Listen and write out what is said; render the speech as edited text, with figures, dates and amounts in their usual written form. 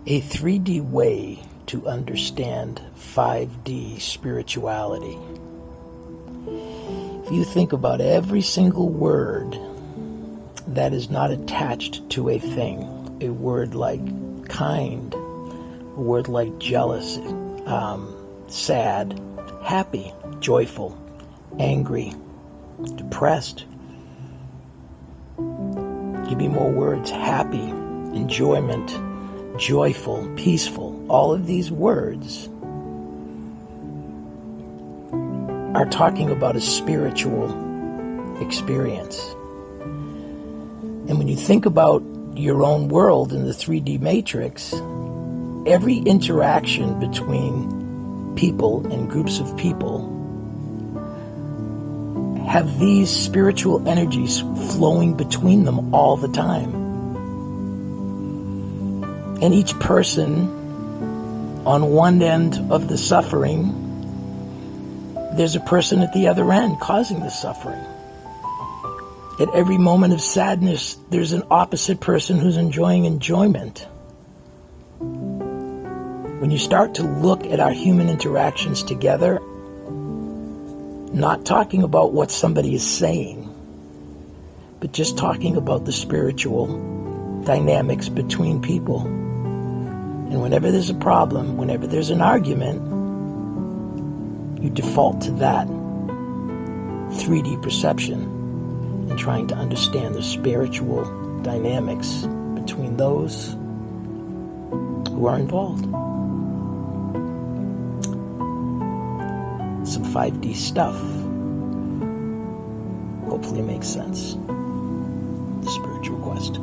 A 3D way to understand 5D spirituality. If you think about every single word that is not attached to a thing, a word like kind, a word like jealous, sad, happy, joyful, angry, depressed. Give me more words: happy, enjoyment, joyful, peaceful. All of these words are talking about a spiritual experience. And when you think about your own world in the 3D matrix, every interaction between people and groups of people have these spiritual energies flowing between them all the time. And each person on one end of the suffering, there's a person at the other end causing the suffering. At every moment of sadness, there's an opposite person who's enjoying enjoyment. When you start to look at our human interactions together, not talking about what somebody is saying, but just talking about the spiritual dynamics between people. And whenever there's a problem, whenever there's an argument, you default to that 3D perception and trying to understand the spiritual dynamics between those who are involved. Some 5D stuff. Hopefully makes sense. The spiritual quest.